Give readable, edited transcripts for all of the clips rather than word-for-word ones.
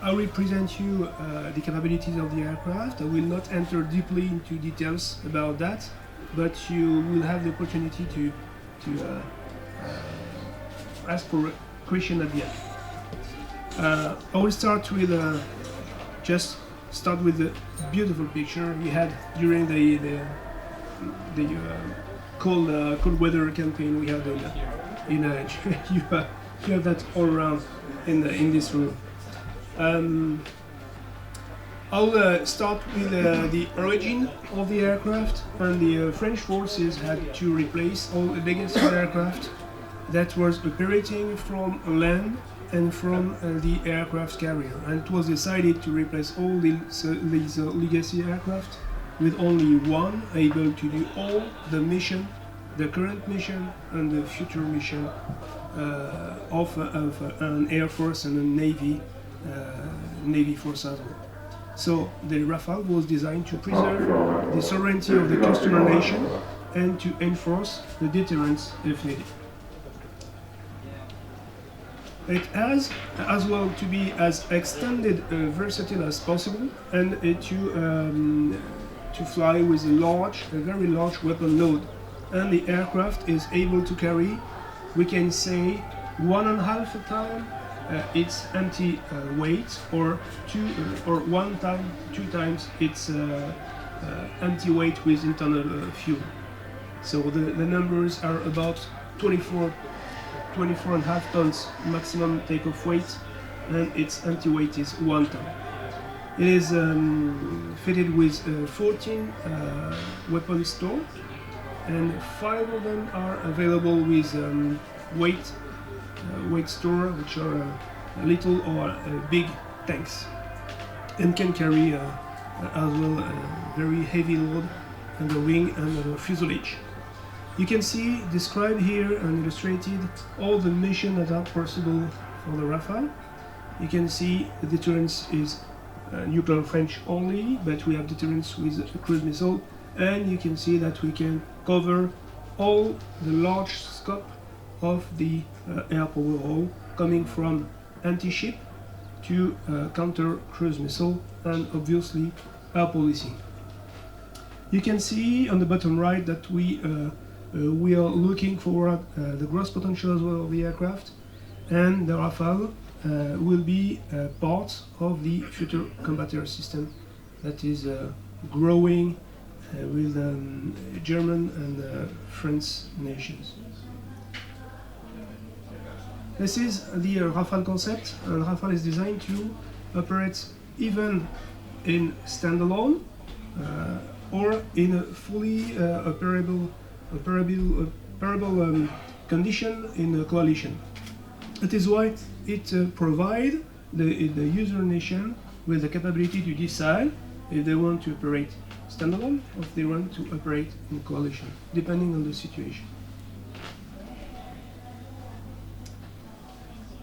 I will present you the capabilities of the aircraft. I will not enter deeply into details about that, but you will have the opportunity to ask for a question at the end. I will start with start with the beautiful picture we had during the cold weather campaign we had in you have that all around in this room. I'll start with the origin of the aircraft, and the French forces had to replace all the legacy aircraft that was operating from land and from the aircraft carrier, and it was decided to replace all these legacy aircraft with only one able to do all the mission, the current mission and the future mission of an Air Force and a Navy force as well. So the Rafale was designed to preserve the sovereignty of the customer nation and to enforce the deterrence if needed. It has as well to be as extended versatile as possible, and to fly with a very large weapon load, and the aircraft is able to carry, we can say, 1.5 times its empty weight, or two times its empty weight with internal fuel. So the numbers are about 24.5 tons maximum takeoff weight, and its empty weight is 1 ton. It is fitted with 14 weapon stores, and 5 of them are available with weight store, which are little or big tanks, and can carry as well a very heavy load on the wing and the fuselage. You can see described here and illustrated all the missions that are possible for the Rafale. You can see the deterrence is nuclear French only, but we have deterrence with a cruise missile, and you can see that we can cover all the large scope of the air power hull, coming from anti-ship to counter cruise missile and obviously air policing. You can see on the bottom right that we are looking for the gross potential as well of the aircraft, and the Rafale will be part of the future combat air system that is growing with German and French nations. This is the Rafale concept, and Rafale is designed to operate even in standalone or in a fully operable condition in a coalition. That is why it provides the user nation with the capability to decide if they want to operate standalone or if they want to operate in coalition, depending on the situation.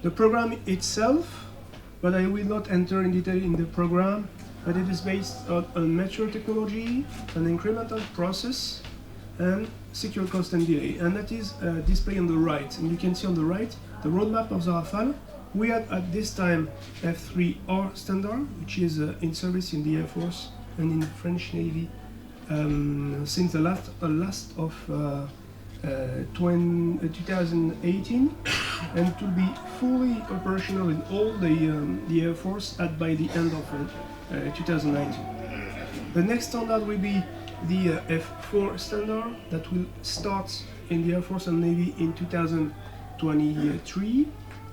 The program itself, but I will not enter in detail in the program, but it is based on mature technology, an incremental process, and secure cost and delay. And that is displayed on the right. And you can see on the right the roadmap of the Rafale. We had at this time F3R standard, which is in service in the Air Force and in the French Navy since the last of 2018, and to be fully operational in all the Air Force by the end of 2019. The next standard will be the F4 standard that will start in the Air Force and Navy in 2023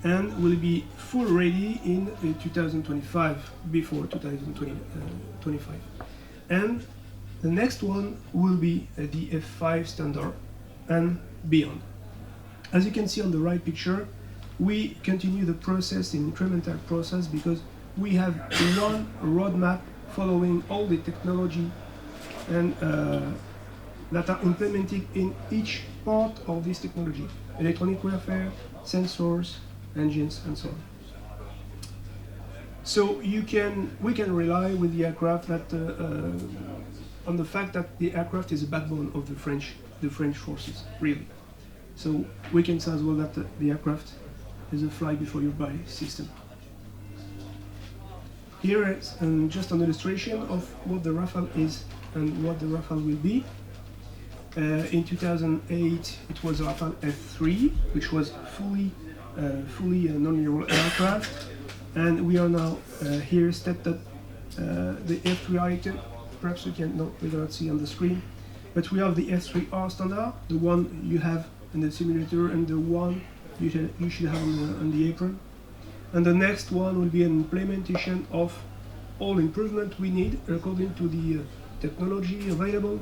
and will be full ready in 2025, before 2025. And the next one will be the F5 standard and beyond. As you can see on the right picture, we continue the process, the incremental process, because we have one roadmap following all the technology and that are implemented in each part of this technology: electronic warfare, sensors, engines, and so on. So we can rely with the aircraft that on the fact that the aircraft is a backbone of the French forces, really. So we can say as well that the aircraft is a fly before you buy system. Here is just an illustration of what the Rafale is and what the Rafale will be. In 2008, it was Rafale F3, which was fully a non-Omnirole aircraft, and we are now here stepped up the F3 item. Perhaps we cannot see on the screen, but we have the F3R standard, the one you have in the simulator and the one you should have on the apron. And the next one will be an implementation of all improvement we need according to the technology available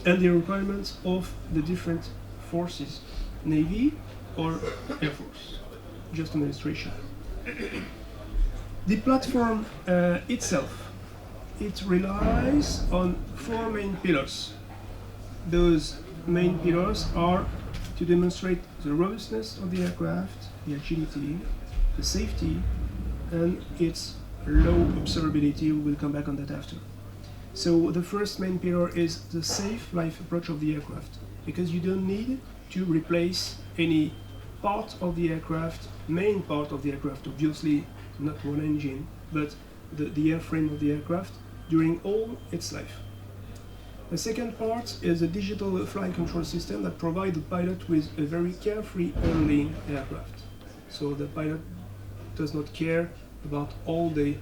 and the requirements of the different forces, Navy or Air Force. Just an illustration. The platform itself, it relies on 4 main pillars. Those main pillars are to demonstrate the robustness of the aircraft, the agility, the safety, and its low observability. We will come back on that after. So the first main pillar is the safe life approach of the aircraft, because you don't need to replace any part of the aircraft, main part of the aircraft, obviously not one engine, but the airframe of the aircraft during all its life. The second part is a digital flight control system that provides the pilot with a very carefree handling aircraft. So the pilot does not care about all the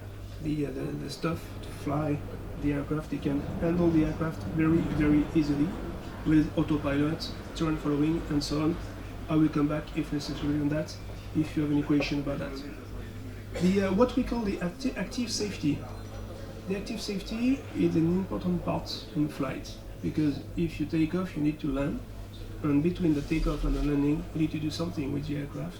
stuff to fly the aircraft. He can handle the aircraft very, very easily with autopilot, turn following, and so on. I will come back if necessary on that, if you have any question about that. What we call the active safety. The active safety is an important part in flight, because if you take off, you need to land, and between the takeoff and the landing, you need to do something with the aircraft.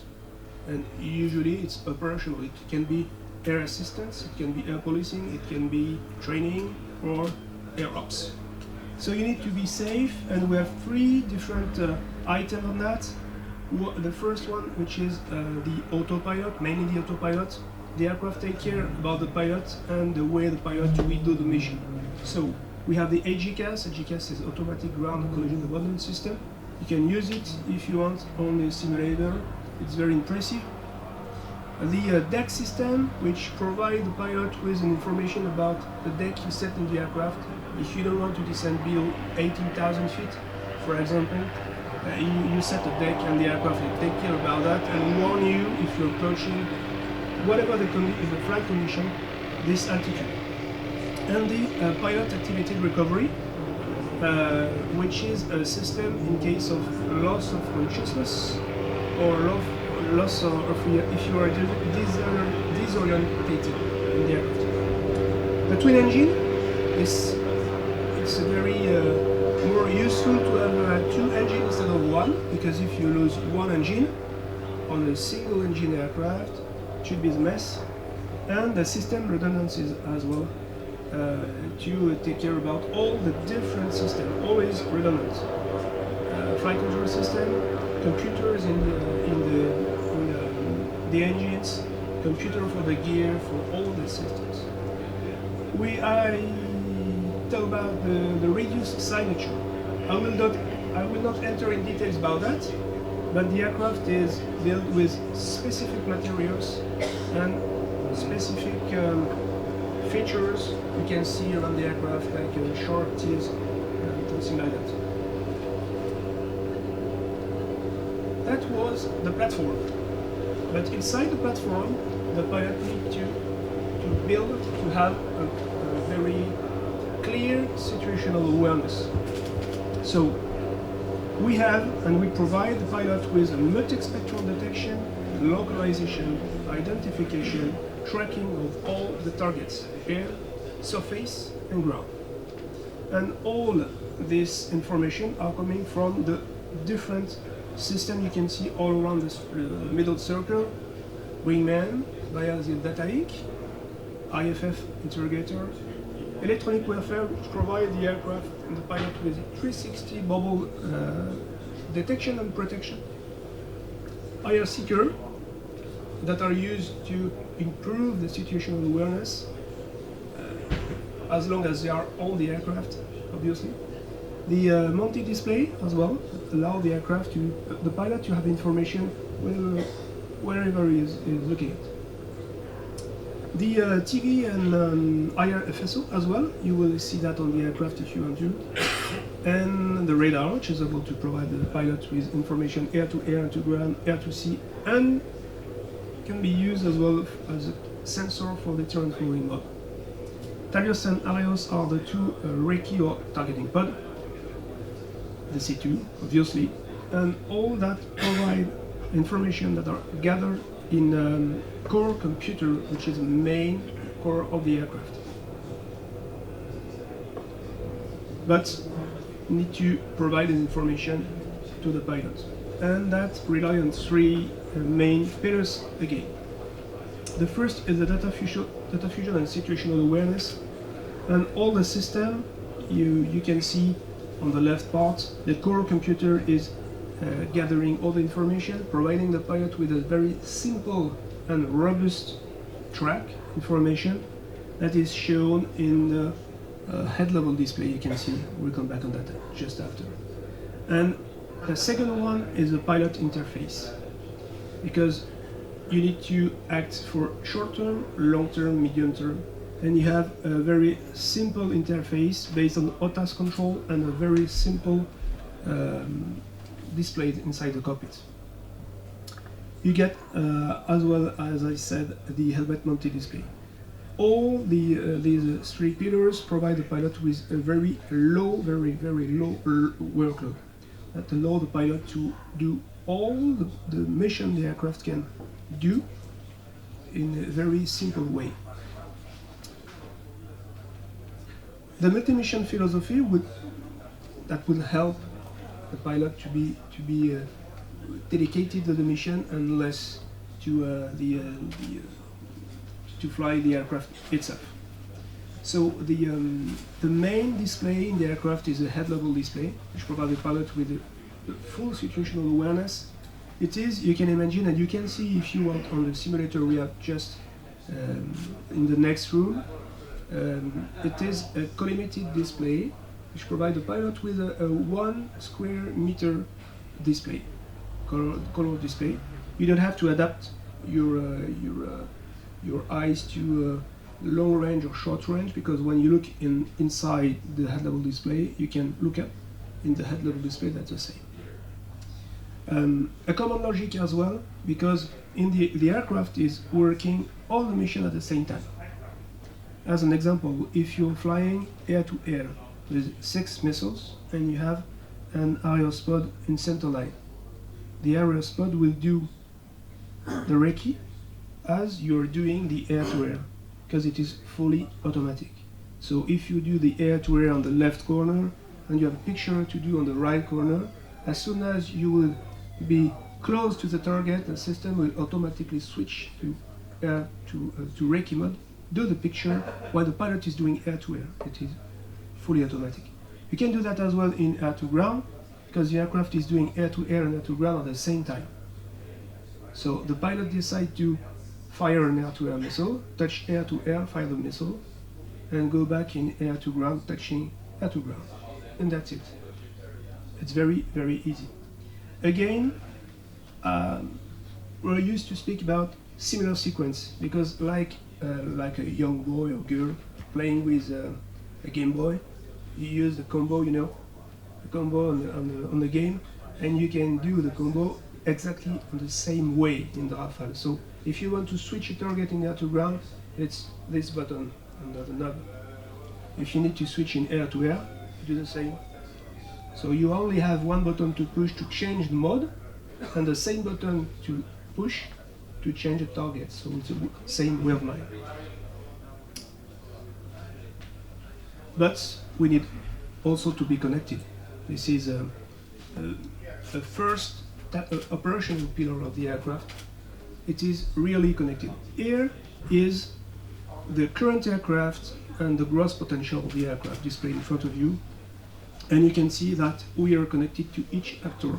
And usually it's operational. It can be air assistance, it can be air policing, it can be training, or air ops. So you need to be safe, and we have 3 different items on that. The first one, which is the autopilot, mainly the autopilot. The aircraft take care about the pilot and the way the pilot will do the mission. So we have the HX. HX is automatic ground collision avoidance system. You can use it if you want on the simulator. It's very impressive. The deck system, which provides the pilot with information about the deck you set in the aircraft. If you don't want to descend below 18,000 feet, for example, you set a deck and the aircraft will take care about that and warn you if you're approaching whatever the flight condition, this altitude. And the pilot activated recovery, which is a system in case of loss of consciousness or loss of if you are disorientated in the aircraft. The twin engine is a very more useful to have 2 engines instead of 1, because if you lose 1 engine on a single engine aircraft, it should be a mess. And the system redundancies as well, to take care about all the different systems, always redundant. Flight control system, computers in the engines, computer for the gear, for all the systems. I talk about the reduced signature. I will not enter in details about that, but the aircraft is built with specific materials and specific features you can see around the aircraft, like short teeth and something like that. That was the platform. But inside the platform, the pilot needs to have a very clear situational awareness. So we have and we provide the pilot with a multispectral detection, localization, identification, tracking of all the targets, air, surface, and ground. And all this information are coming from the different system you can see all around this middle circle. Wingman via the data link, IFF interrogator, electronic warfare, which provide the aircraft and the pilot with 360 bubble detection and protection, IR seeker that are used to improve the situational awareness as long as they are on the aircraft, obviously. The multi-display as well allow the pilot to have information wherever he is looking at. The TV and IRFSO as well, you will see that on the aircraft if you want to. And the radar, which is able to provide the pilot with information air to air, to ground, air to sea, and can be used as well as a sensor for the terrain following mode. Talios and Arios are the two recce or targeting pod, the C2 obviously, and all that provide information that are gathered in core computer, which is the main core of the aircraft. But need to provide this information to the pilot, and that rely on three main pillars again. The first is the data fusion and situational awareness, and all the system you can see on the left part. The core computer is gathering all the information, providing the pilot with a very simple and robust track information that is shown in the head-level display. You can see, we'll come back on that just after. And the second one is the pilot interface, because you need to act for short-term, long-term, medium-term, and you have a very simple interface based on autas control and a very simple displayed inside the cockpit. You get, as well as I said, the helmet-mounted display. All these three pillars provide the pilot with a very low, very low workload that allow the pilot to do all the mission the aircraft can do in a very simple way. The multi-mission philosophy will help the pilot to be dedicated to the mission and less to to fly the aircraft itself. So the main display in the aircraft is a head-level display, which provides the pilot with the full situational awareness. It is, you can imagine, and you can see if you want on the simulator we have just in the next room. It is a collimated display which provides the pilot with a 1 square meter display, color display. You don't have to adapt your eyes to long range or short range, because when you look inside the head level display, you can look up in the head level display, that's the same. A common logic as well, because in the aircraft is working all the mission at the same time. As an example, if you're flying air to air with 6 missiles and you have an aerospod in center line, the aerospod will do the recce as you're doing the air to air, because it is fully automatic. So if you do the air to air on the left corner and you have a picture to do on the right corner, as soon as you will be close to the target, the system will automatically switch to air to recce mode, do the picture while the pilot is doing air to air. It is fully automatic. You can do that as well in air to ground, because the aircraft is doing air to air and air to ground at the same time. So the pilot decides to fire an air to air missile, touch air to air, fire the missile, and go back in air to ground, touching air to ground. And that's it. It's very easy. Again, we're used to speak about similar sequence, because like a young boy or girl playing with a Game Boy, you use the combo, the combo on the game, and you can do the combo exactly in the same way in the Rafale. So if you want to switch a target in air to ground, it's this button under the knob. If you need to switch in air to air, you do the same. So you only have one button to push to change the mode, and the same button to push to change the target. So it's the same way of life. But we need also to be connected. This is a first operational pillar of the aircraft. It is really connected. Here is the current aircraft and the gross potential of the aircraft displayed in front of you. And you can see that we are connected to each actor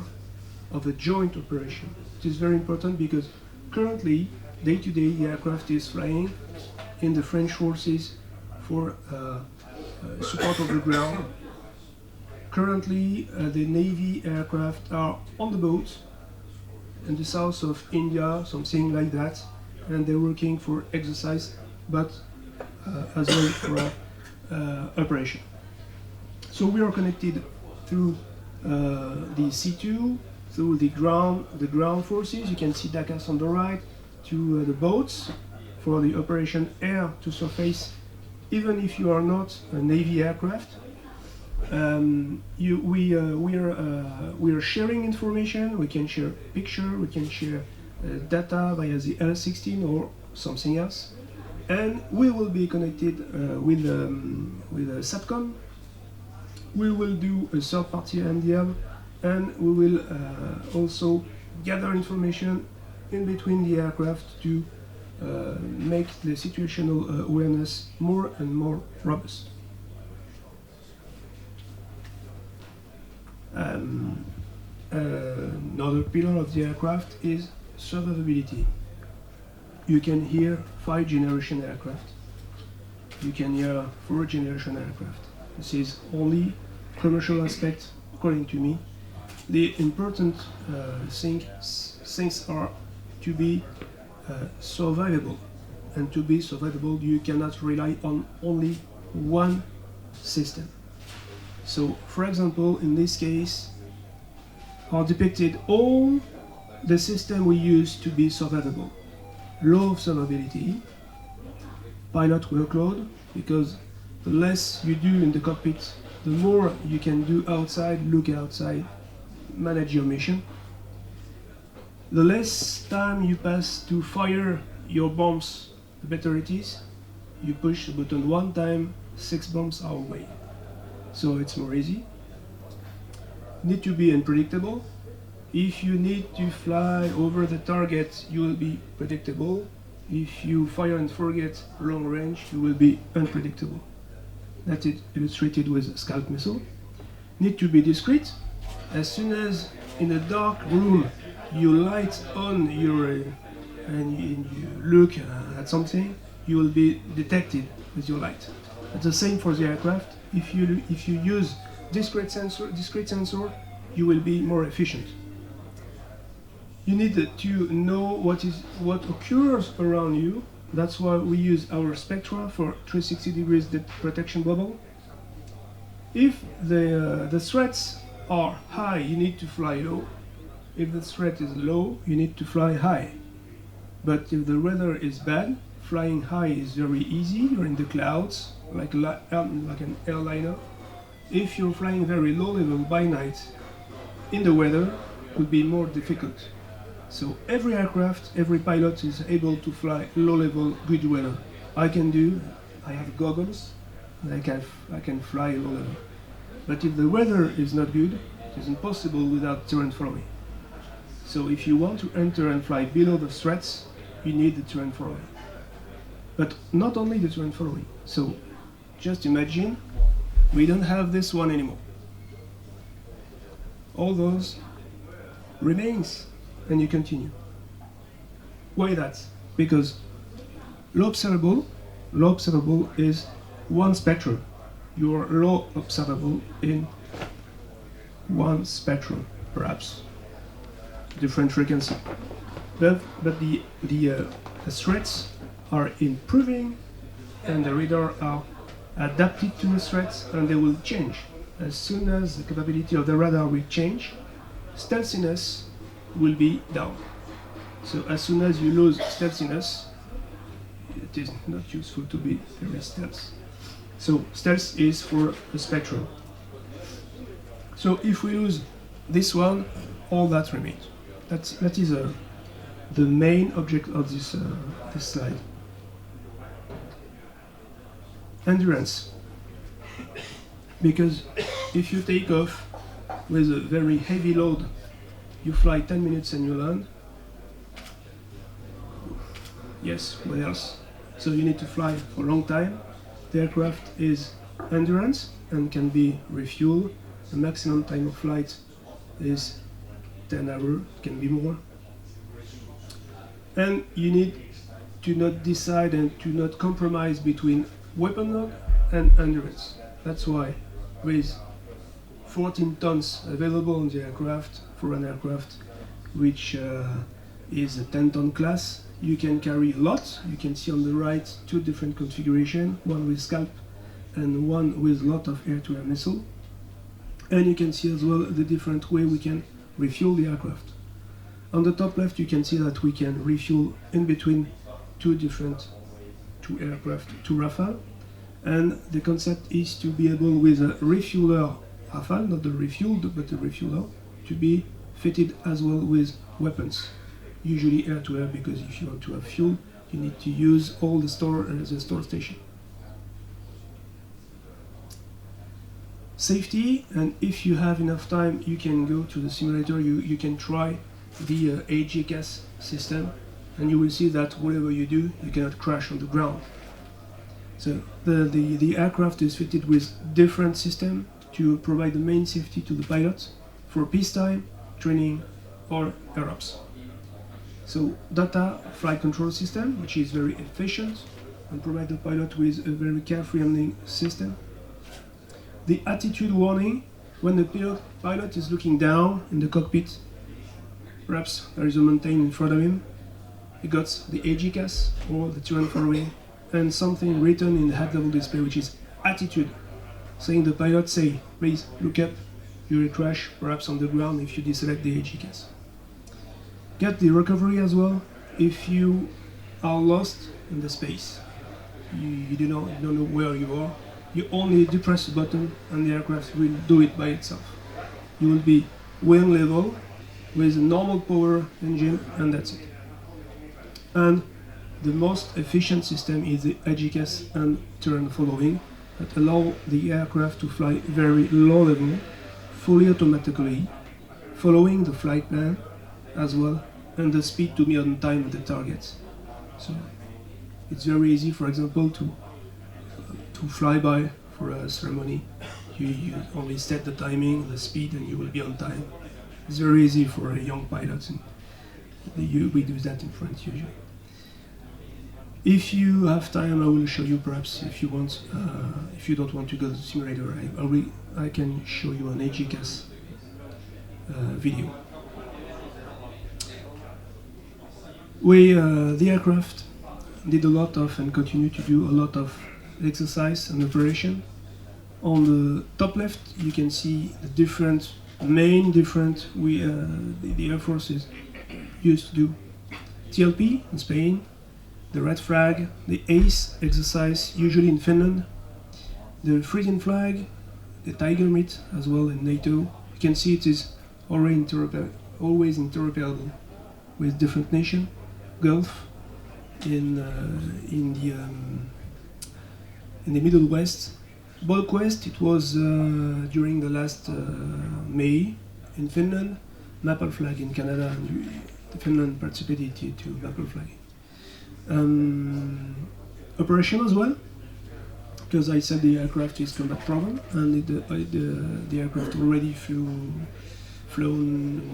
of a joint operation. It is very important because currently, day to day, the aircraft is flying in the French forces for support of the ground. Currently, the Navy aircraft are on the boat in the south of India, something like that, and they're working for exercise but as well for operation. So we are connected through the C2, through the ground forces. You can see DACAS on the right, to the boats for the operation air to surface. Even if you are not a Navy aircraft, we are sharing information. We can share picture, we can share data via the L16 or something else, and we will be connected with a SATCOM. We will do a third-party MDM, and we will also gather information in between the aircraft to make the situational awareness more and more robust. Another pillar of the aircraft is survivability. You can hear 5th generation aircraft. You can hear 4th generation aircraft. This is only commercial aspect, according to me. The important things are to be survivable. And to be survivable, you cannot rely on only one system. So, for example, in this case, are depicted all the system we use to be survivable. Low observability, pilot workload, because the less you do in the cockpit, the more you can do outside, look outside, manage your mission. The less time you pass to fire your bombs, the better it is. You push the button one time, 6 bombs are away. So it's more easy. Need to be unpredictable. If you need to fly over the target, you will be predictable. If you fire and forget long range, you will be unpredictable. That is illustrated with a Scalp missile. Need to be discreet. As soon as in a dark room you light on your and you look at something, you will be detected with your light. It's the same for the aircraft. If you use discrete sensor, you will be more efficient. You need to know what occurs around you. That's why we use our spectra for 360 degrees depth protection bubble. If the threats are high, you need to fly low. If the threat is low, you need to fly high. But if the weather is bad, flying high is very easy. You're in the clouds, like an airliner. If you're flying very low level by night, in the weather, it would be more difficult. So every aircraft, every pilot is able to fly low level, good weather. I have goggles, and I can fly low level. But if the weather is not good, it is impossible without terrain following. So if you want to enter and fly below the threats, you need the terrain following. But not only the terrain following. So just imagine we don't have this one anymore. All those remains, and you continue. Why that? Because low observable is one spectrum. You are low observable in one spectrum, perhaps different frequency. But the threats are improving, and the radar are adapted to the threats, and they will change. As soon as the capability of the radar will change, stealthiness will be down. So as soon as you lose stealthiness, it is not useful to be very stealth. So stealth is for the spectrum. So if we lose this one, all that remains. That is the main object of this slide. Endurance. Because if you take off with a very heavy load, you fly 10 minutes and you land. Yes, what else? So you need to fly for a long time. The aircraft is endurance and can be refueled. The maximum time of flight is 10 hours, can be more. And you need to not decide and to not compromise between weapon load and endurance. That's why with 14 tons available on the aircraft for an aircraft which is a 10-ton class. You can carry a lot. You can see on the right 2 different configurations, one with scalp and one with a lot of air-to-air missile. And you can see as well the different way we can refuel the aircraft. On the top left you can see that we can refuel in between two aircraft, 2 Rafale. And the concept is to be able with a refueler Rafale, not the refueled, but the refueler, to be fitted as well with weapons. Usually air-to-air, because if you want to have fuel, you need to use all the store station. Safety, and if you have enough time, you can go to the simulator, you can try the HX system, and you will see that whatever you do, you cannot crash on the ground. So the aircraft is fitted with different systems to provide the main safety to the pilots for peacetime, training, or air ops. So data flight control system, which is very efficient and provide the pilot with a very carefree handling system. The attitude warning, when the pilot is looking down in the cockpit, perhaps there is a mountain in front of him, he got the HX or the terrain following, and something written in the head level display, which is attitude, saying the pilot, say, please look up, you will crash perhaps on the ground if you deselect the HX. Get the recovery as well. If you are lost in the space, you don't know where you are, you only depress the button and the aircraft will do it by itself. You will be wing level with a normal power engine, and that's it. And the most efficient system is the HX and terrain following that allow the aircraft to fly very low level, fully automatically, following the flight plan as well, and the speed to be on time at the targets. So it's very easy, for example, to fly by for a ceremony. You only set the timing, the speed, and you will be on time. It's very easy for a young pilot, and we do that in France usually. If you have time, I will show you, perhaps, if you want. If you don't want to go to the simulator, I can show you an HX video. The aircraft did a lot of and continue to do a lot of exercise and operation. On the top left, you can see the main different the Air Forces used to do. TLP in Spain, the red flag, the ACE exercise, usually in Finland, the Frisian flag, the Tiger meet as well in NATO. You can see it is always interoperable with different nations. Gulf in the Middle West. Bulk West, it was during the last May in Finland. Maple flag in Canada, and Finland participated to maple flag. Operation as well, because I said the aircraft is combat proven, and the aircraft already flown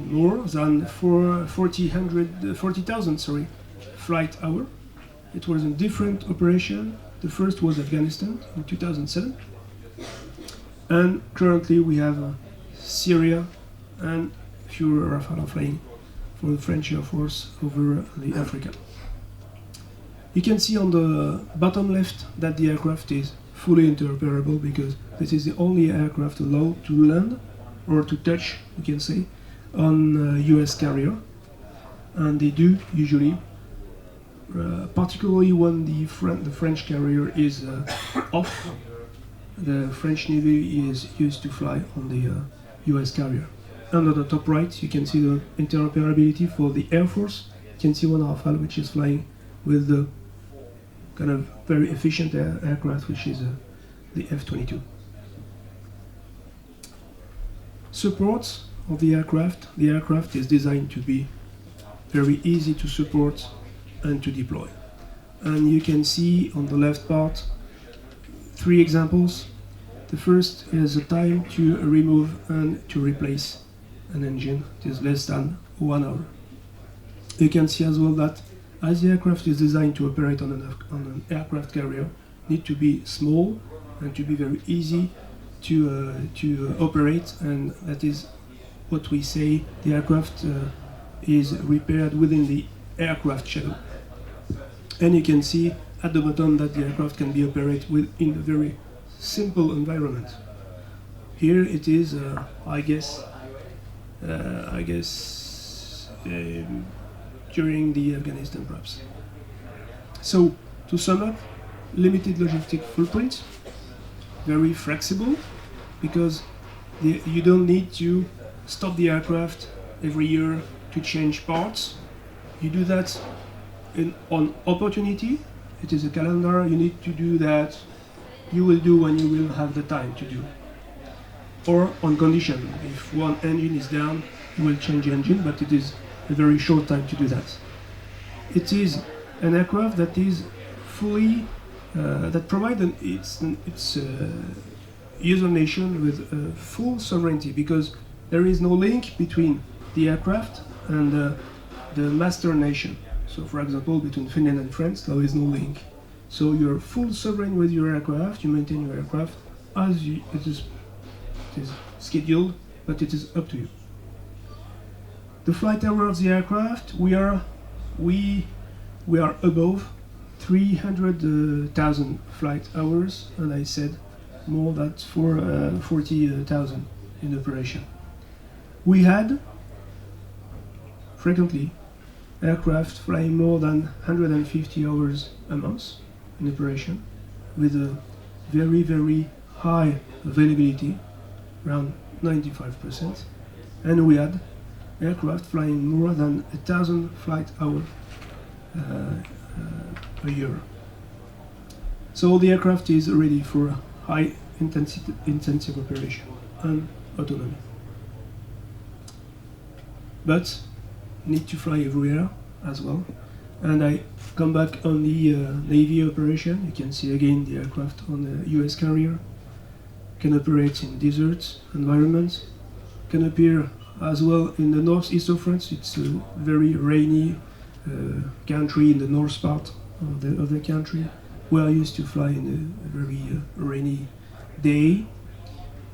more than 40,000 flight hour. It was a different operation. The first was Afghanistan in 2007, and currently we have Syria and few Rafale flying for the French Air Force over the Africa. You can see on the bottom left that the aircraft is fully interoperable, because this is the only aircraft allowed to land or to touch, you can say, on US carrier, and they do usually, particularly when the French carrier is off. The French Navy is used to fly on the US carrier. And on the top right, you can see the interoperability for the Air Force. You can see one Rafale which is flying with the kind of very efficient aircraft, which is the F-22. Support of the aircraft. The aircraft is designed to be very easy to support and to deploy. And you can see on the left part 3 examples. The first is the time to remove and to replace an engine. It is less than 1 hour. You can see as well that as the aircraft is designed to operate on an aircraft carrier, need to be small and to be very easy to operate, and that is what we say the aircraft is repaired within the aircraft shadow. And you can see at the bottom that the aircraft can be operated within a very simple environment. Here it is, I guess, during the Afghanistan perhaps. So, to sum up, limited logistic footprint, very flexible, because you don't need to stop the aircraft every year to change parts. You do that on opportunity. It is a calendar, you need to do that, you will do when you will have the time to do. Or on condition, if one engine is down, you will change the engine, but it is a very short time to do that. It is an aircraft that is fully, that provides its user nation with full sovereignty, because there is no link between the aircraft and the master nation. So, for example, between Finland and France, there is no link. So you're full sovereign with your aircraft, you maintain your aircraft as it is scheduled, but it is up to you. The flight hour of the aircraft, we are above 300,000 flight hours, and I said more than 40,000 in operation. We had frequently aircraft flying more than 150 hours a month in operation, with a very, very high availability, around 95%, and we had aircraft flying more than 1,000 flight hours a year. So the aircraft is ready for high intensive operation and autonomy. But need to fly everywhere as well. And I come back on the Navy operation. You can see again the aircraft on the US carrier. Can operate in desert environments. Can appear as well in the northeast of France. It's a very rainy country in the north part of the country. We are used to fly in a very rainy day.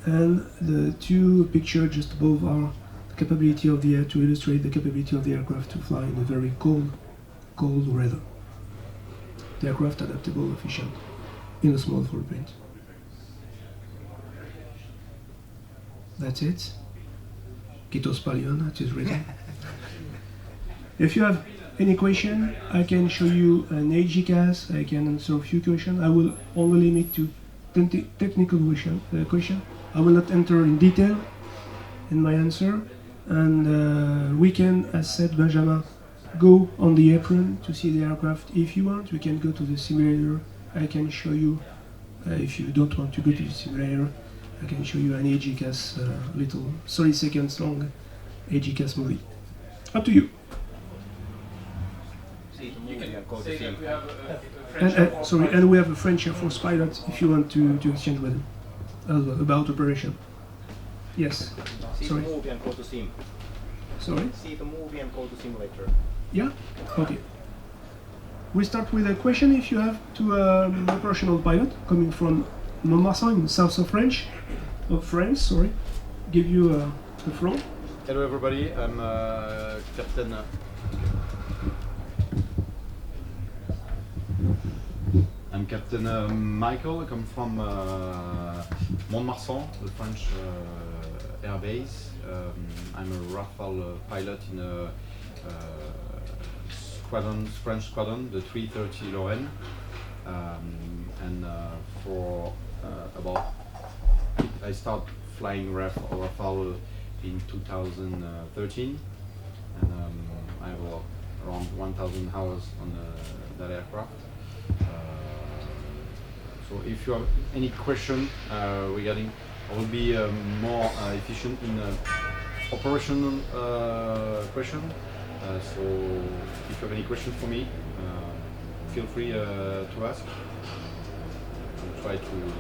And the two pictures just above are the capability of the air to illustrate the capability of the aircraft to fly in a very cold weather. The aircraft adaptable, efficient, in a small footprint. That's it. Kitos Palion, it is written. If you have any question, I can show you an HX. I can answer a few questions. I will only limit to technical question. I will not enter in detail in my answer. And we can, as said Benjamin, go on the apron to see the aircraft. If you want, we can go to the simulator. I can show you, if you don't want to go to the simulator, I can show you an HX little 30 seconds long HX movie. Up to you. And we have a French Air Force pilot if you want to exchange with him as well about operation. Yes. Sorry. See the movie and go to sim. Sorry? See the movie and go to simulator. Yeah? Okay. We start with a question if you have to an operational pilot coming from Montmarsan in the south of France, sorry. Give you the floor. Hello everybody, I'm Captain. I'm Captain Michael. I come from Mont-de-Marsan, the French air base. I'm a Rafale pilot in a French squadron, the 330 Lorraine. And for about, I start flying Rafale in 2013, and I have around 1,000 hours on that aircraft. So if you have any question regarding, I will be more efficient in operational question. So if you have any question for me, feel free to ask. I'll try to.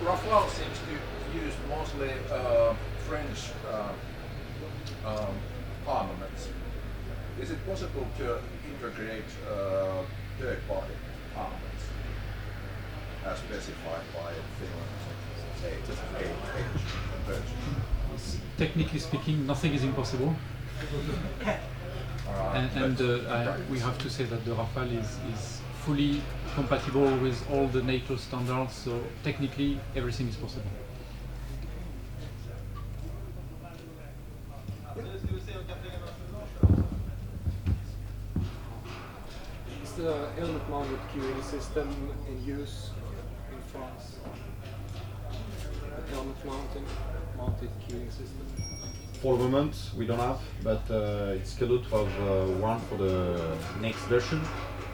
Rafale seems to use mostly French armaments. Is it possible to integrate third-party armaments? as specified by Finland conversion? Technically speaking, nothing is impossible. And we have to say that the Rafale is fully compatible with all the NATO standards, so technically everything is possible. Is the helmet-mounted queuing system in use in France? The helmet-mounted queuing system? For the moment, we don't have, but it's scheduled to have one for the next version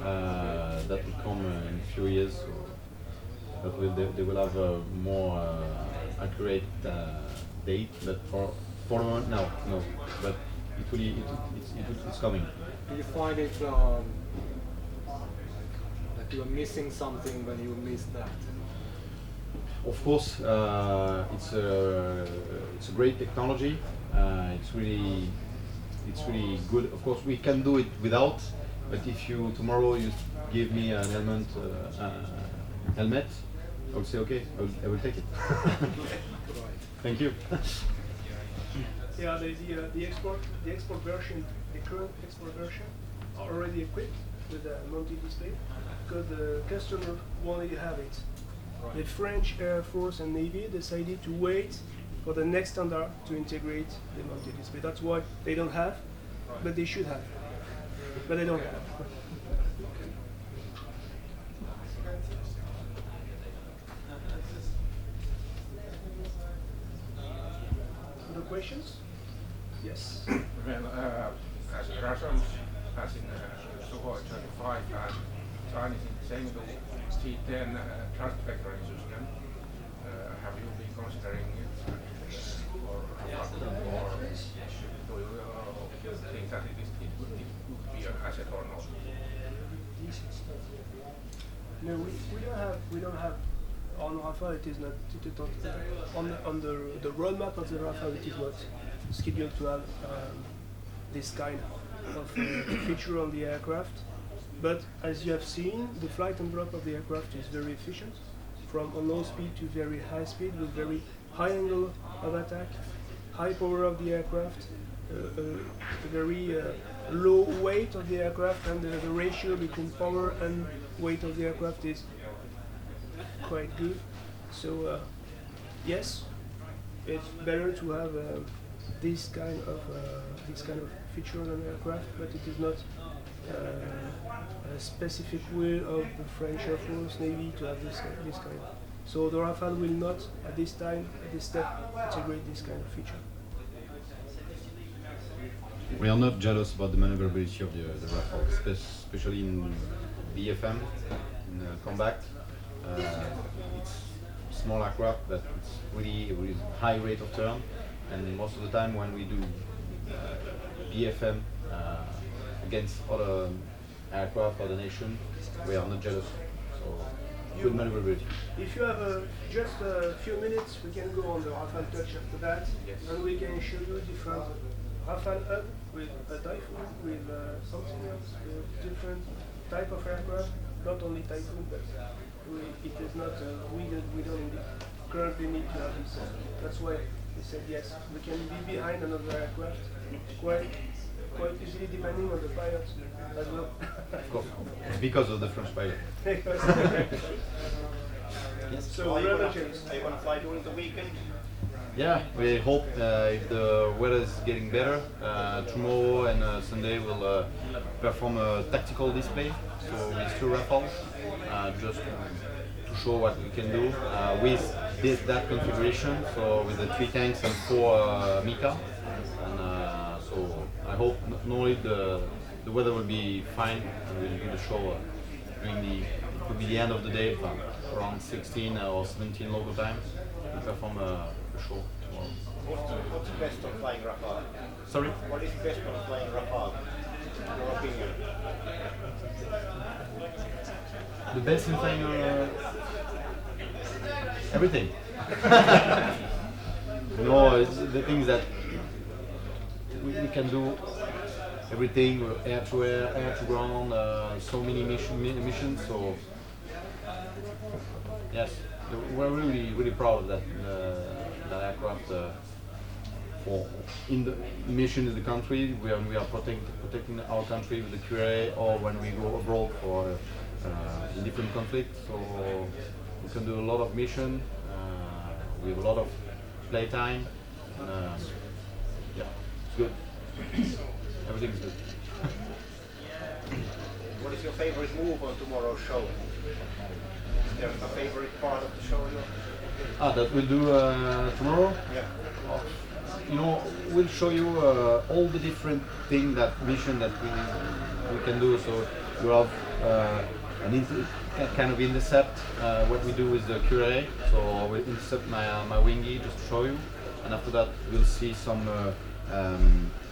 that will come in a few years. So they will have a more accurate date, but for the moment, no. But it's coming. Do you find it that you are missing something when you miss that? Of course, it's a great technology. It's really good. Of course, we can do it without. But if tomorrow you give me an helmet, I would say okay, I will take it. Thank you. Yeah, the export version, the current export version, are already equipped with a mounted display because the customer wanted to have it. The French Air Force and Navy decided to wait for the next standard to integrate the mounted display. That's why they don't have, but they should have. But they don't have. Other questions? Yes. Well, as Russians has in Sukhoi 25 and Chinese in Chengdu C-10 thrust vectoring system, have you been considering it or do you think that it would be an asset or not? No, we don't have on Rafale. It is not on the roadmap of the Rafale. It is not scheduled to have this kind of feature on the aircraft. But as you have seen, the flight envelope of the aircraft is very efficient, from a low speed to very high speed with very high angle of attack, high power of the aircraft, a very low weight of the aircraft, and the ratio between power and weight of the aircraft is quite good. So yes, it's better to have this kind of feature on an aircraft, but it is not a specific will of the French Air Force Navy to have this kind. So the Rafale will not, at this time, at this step, integrate this kind of feature. We are not jealous about the maneuverability of the Rafale, especially in BFM, in combat. It's small aircraft, but it's really with high rate of turn, and most of the time when we do BFM against other aircraft, other nation, we are not jealous. So good maneuverability. If you have just a few minutes, we can go on the Rafale Touch after that, and we can show you different Rafale hub with a Typhoon, with something else, with different type of aircraft, not only Typhoon, but it is not, we don't currently need to have this. That's why we said yes, we can be behind another aircraft quite easily depending on the pilot as well. Of course, because of the French pilot. So, Are you going to fly during the weekend? Yeah, we hope if the weather is getting better, tomorrow and Sunday we'll perform a tactical display. So with 2 Rafales, just to show what we can do with that configuration. So with the 3 tanks and 4 Mika. And so I hope not only the weather will be fine and we'll do the show during it could be the end of the day, around 16 or 17 local time. We'll perform a show tomorrow. What's best on flying Rafale? Sorry? What is best on flying Rafale? In your opinion? The best in flying everything. No, it's the things that we can do everything, air to air, air to ground, so many missions. So Yes, we're really proud of that that aircraft. For in the mission in the country, we are protecting our country with the QRA, or when we go abroad for in different conflicts. So we can do a lot of mission. We have a lot of playtime. Yeah, it's good. Everything's good. What is your favorite move on tomorrow's show? Is there a favorite part of the show? That we'll do tomorrow. Yeah. You know, we'll show you all the different things mission that we can do. So you have kind of intercept what we do with the QRA. So we'll intercept my wingy just to show you, and after that we'll see some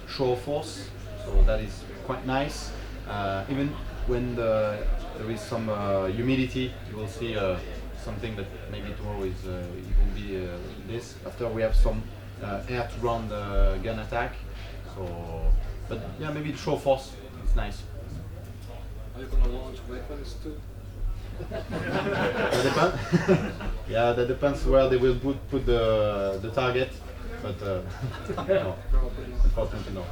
shore force. So that is quite nice. Even when there is some humidity, you will see something that maybe tomorrow is it will be this. After we have some air-to-ground gun attack. So, but yeah, maybe the shore force is nice. Are you gonna launch weapons too? That depends. Yeah, that depends where they will put the target. But no, unfortunately no.